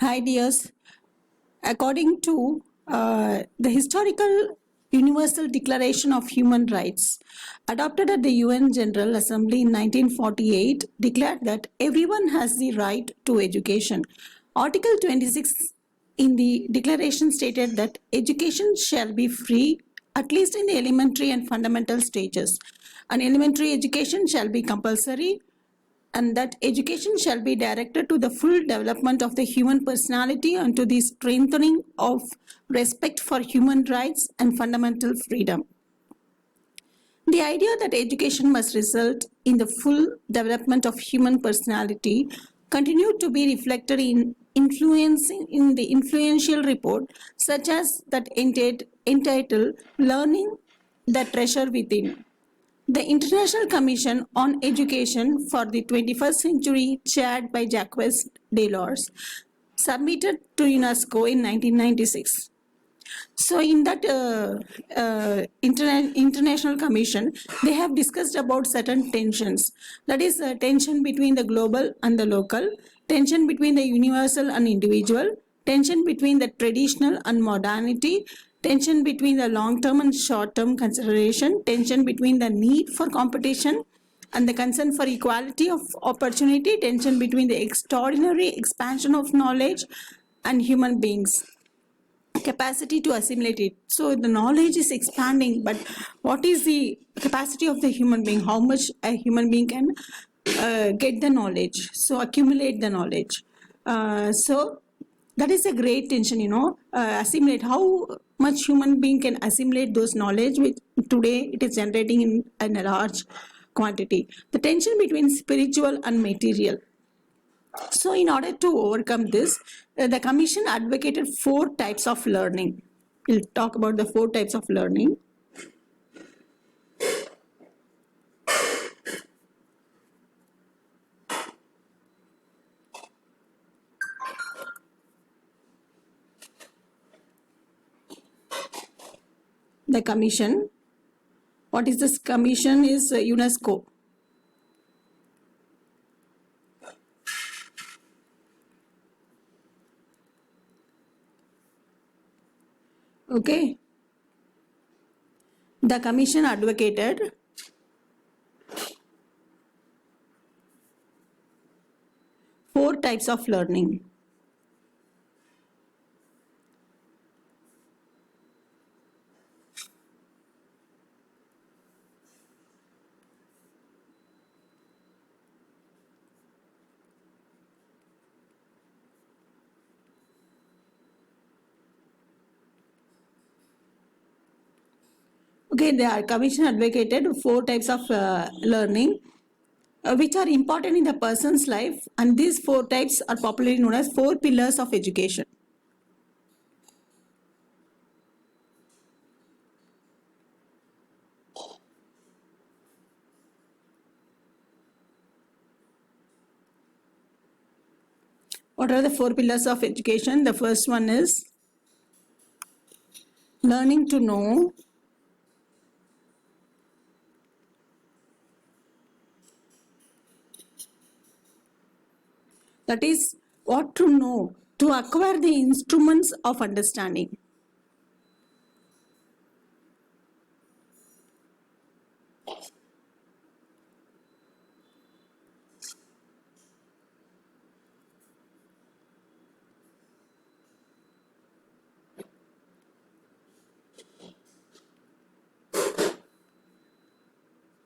Hi, dears. According to the historical Universal Declaration of Human Rights, adopted at the UN General Assembly in 1948, declared that everyone has the right to education. Article 26 in the declaration stated that education shall be free, at least in the elementary and fundamental stages. An elementary education shall be compulsory, and that education shall be directed to the full development of the human personality and to the strengthening of respect for human rights and fundamental freedom. The idea that education must result in the full development of human personality continued to be reflected in the influential report such as that entitled Learning the Treasure Within. The International Commission on Education for the 21st Century, chaired by Jacques Delors, submitted to UNESCO in 1996. So, in that international commission, they have discussed about certain tensions. That is, tension between the global and the local, tension between the universal and individual, tension between the traditional and modernity, tension between the long-term and short-term consideration, tension between the need for competition and the concern for equality of opportunity, tension between the extraordinary expansion of knowledge and human beings' capacity to assimilate it. So the knowledge is expanding, but what is the capacity of the human being? How much a human being can get the knowledge, so accumulate the knowledge. So that is a great tension, assimilate how much human being can assimilate those knowledge, which today it is generating in a large quantity. The tension between spiritual and material. So in order to overcome this, the commission advocated 4 types of learning. We'll talk about the 4 types of learning. The commission, what is this commission? Is UNESCO. Okay. The commission advocated 4 types of learning. Okay, the commission advocated 4 types of learning, which are important in the person's life, and these 4 types are popularly known as 4 pillars of education. What are the 4 pillars of education? The first one is learning to know, that is, what to know, to acquire the instruments of understanding.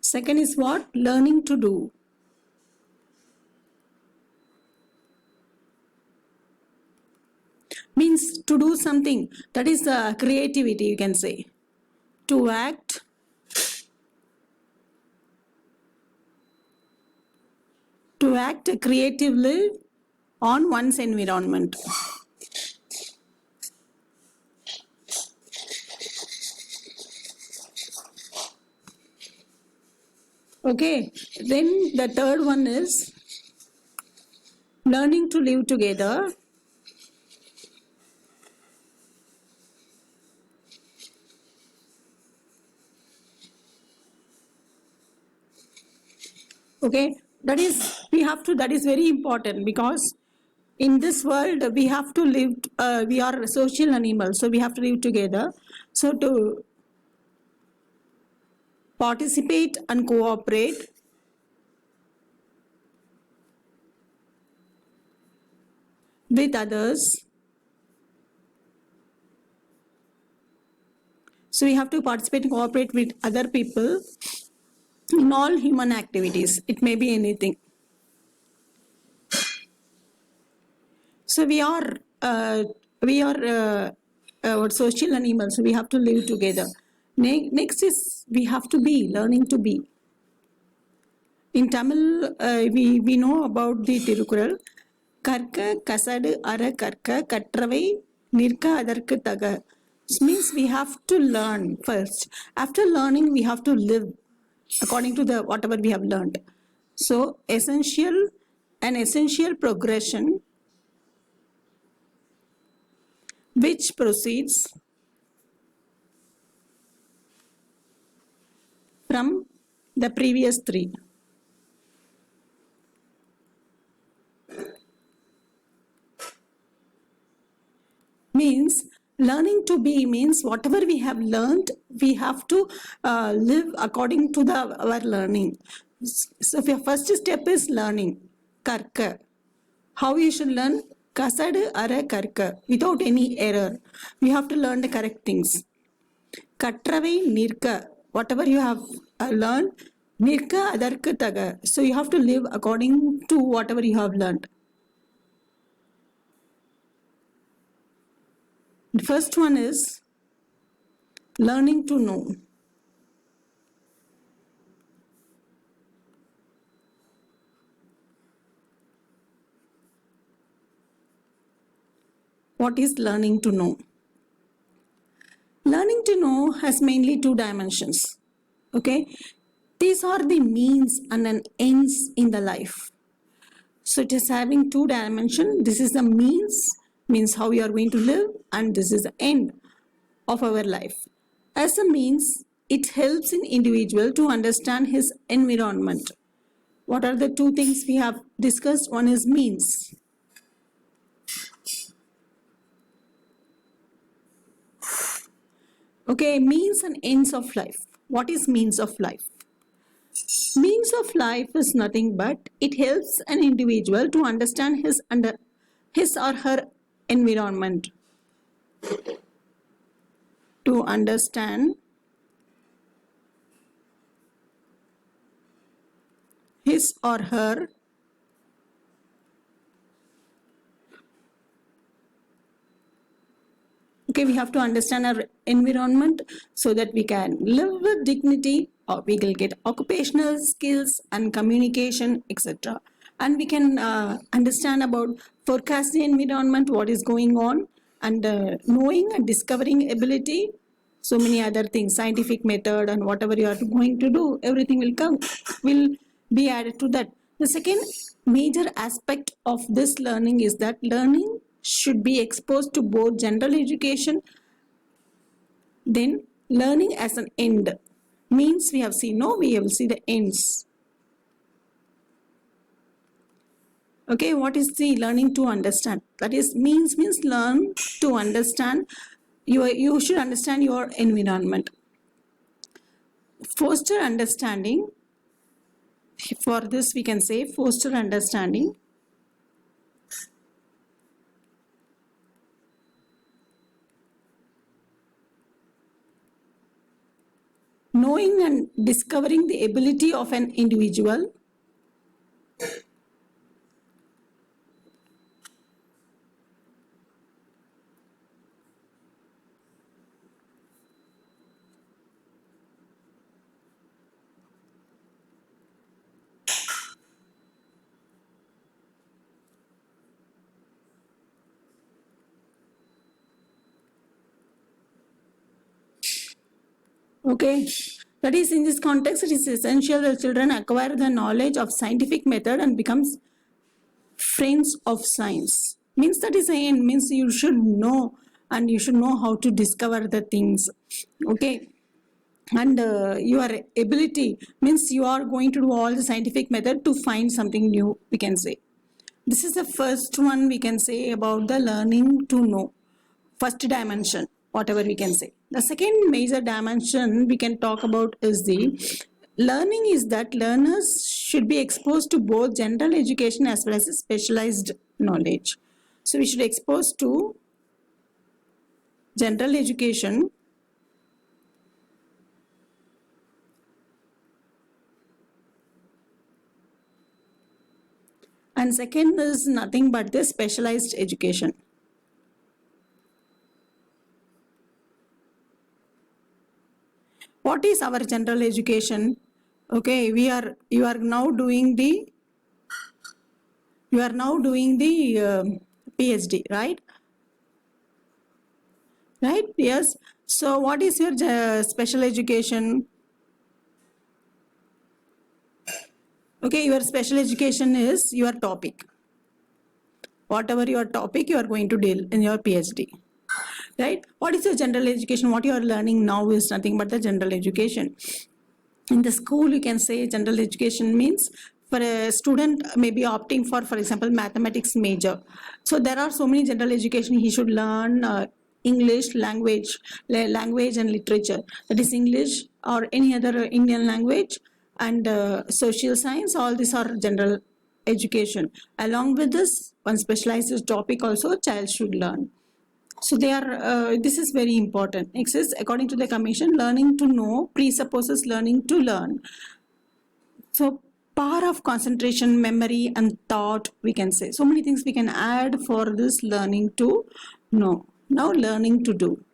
Second is what? Learning to do. Means to do something, that is creativity, you can say. To act, creatively on one's environment. Okay, then the third one is learning to live together. Okay, that is very important, because in this world we have to live, we are social animals, so we have to live together. So to participate and cooperate with others, so we have to participate and cooperate with other people in all human activities. It may be anything. So we are social animals. So we have to live together. Next is we have to be learning to be. In Tamil, we know about the Tirukural. Karka kasadu ara karka katravai nirka adarku taga. This means we have to learn first. After learning, we have to live according to the whatever we have learned. So an essential progression which proceeds from the previous three. Means learning to be means whatever we have learned, we have to live according to our learning. So your first step is learning. Karka. How you should learn? Kasadu ara karka. Without any error. We have to learn the correct things. Katravai nirka. Whatever you have learned, nirka adarku taga. So you have to live according to whatever you have learned. The first one is learning to know. What is learning to know? Learning to know has mainly two dimensions. Okay, these are the means and an ends in the life. So it is having two dimensions. This is the means how we are going to live, and this is the end of our life. As a means, it helps an individual to understand his environment. What are the two things we have discussed? One is means. Okay, means and ends of life. What is means of life? Means of life is nothing but it helps an individual to understand his or her environment. To understand his or her okay, we have to understand our environment so that we can live with dignity, or we will get occupational skills and communication, etc. And we can understand about forecasting environment, what is going on, and knowing and discovering ability, so many other things, scientific method and whatever you are going to do, everything will be added to that. The second major aspect of this learning is that learning should be exposed to both general education, then learning as an end. Means we have seen, no, we will see the ends. Okay, what is the learning to understand? That is means learn to understand. You should understand your environment. Foster understanding. For this we can say foster understanding. Knowing and discovering the ability of an individual. Okay, that is, in this context, it is essential that children acquire the knowledge of scientific method and becomes friends of science. Means that is an end, means you should know, and you should know how to discover the things. Okay, and your ability means you are going to do all the scientific method to find something new, we can say. This is the first one we can say about the learning to know. First dimension, whatever we can say. The second major dimension we can talk about is the learning is that learners should be exposed to both general education as well as specialized knowledge. So we should expose to general education and second is nothing but the specialized education. What is our general education? Okay, you are now doing the PhD, right? Right? Yes. So what is your special education? Okay, your special education is your topic. Whatever your topic, you are going to deal in your PhD. Right? What is your general education? What you are learning now is nothing but the general education. In the school, you can say general education means for a student maybe opting for example, mathematics major. So there are so many general education he should learn English language and literature. That is English or any other Indian language and social science. All these are general education. Along with this, one specialized topic also child should learn. So they are. This is very important. Next is, according to the commission, learning to know presupposes learning to learn. So power of concentration, memory, and thought. We can say so many things we can add for this learning to know. Now learning to do.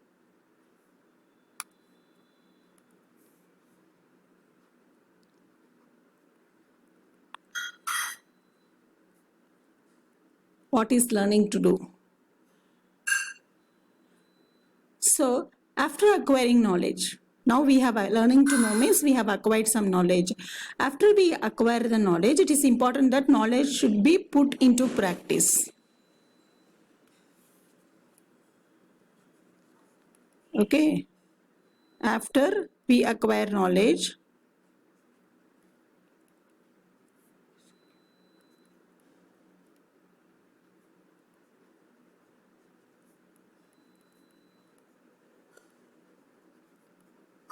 What is learning to do? So after acquiring knowledge, now we have learning to know means we have acquired some knowledge. After we acquire the knowledge, it is important that knowledge should be put into practice. Okay. After we acquire knowledge,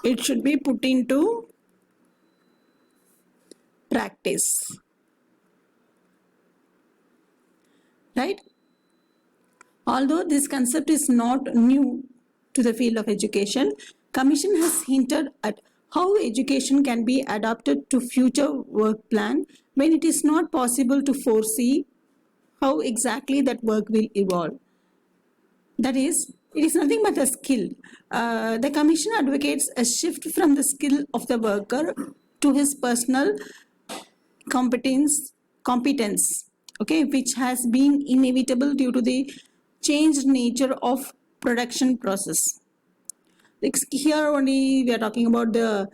it should be put into practice. Right? Although this concept is not new to the field of education, Commission has hinted at how education can be adapted to future work plan when it is not possible to foresee how exactly that work will evolve. That is, it is nothing but a skill. The Commission advocates a shift from the skill of the worker to his personal competence, okay, which has been inevitable due to the changed nature of production process. Like here only we are talking about the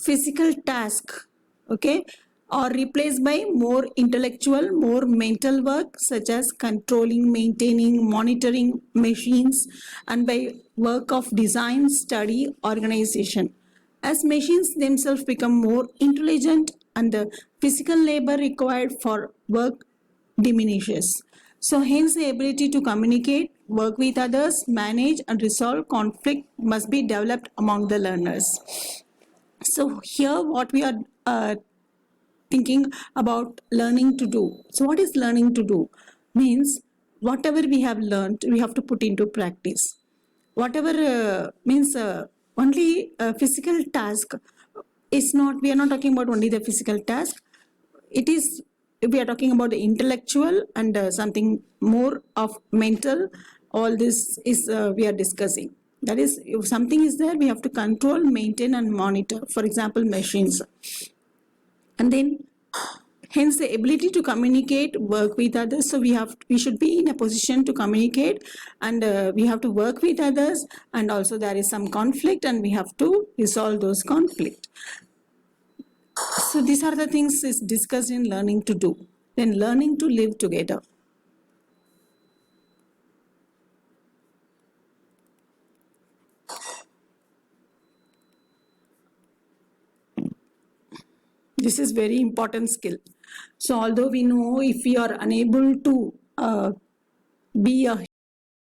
physical task, okay, or replaced by more intellectual, more mental work such as controlling, maintaining, monitoring machines, and by work of design, study, organization. As machines themselves become more intelligent and the physical labor required for work diminishes. So hence the ability to communicate, work with others, manage and resolve conflict must be developed among the learners. So here what we are thinking about learning to do. So what is learning to do? Means whatever we have learned, we have to put into practice. Whatever means only physical task is not, we are not talking about only the physical task. It is, we are talking about the intellectual and something more of mental. All this is we are discussing. That is, if something is there, we have to control, maintain and monitor. For example, machines. And then hence the ability to communicate, work with others. So we should be in a position to communicate and we have to work with others, and also there is some conflict and we have to resolve those conflict. So these are the things is discussed in learning to do. Then learning to live together. This is very important skill. So although we know if we are unable to be a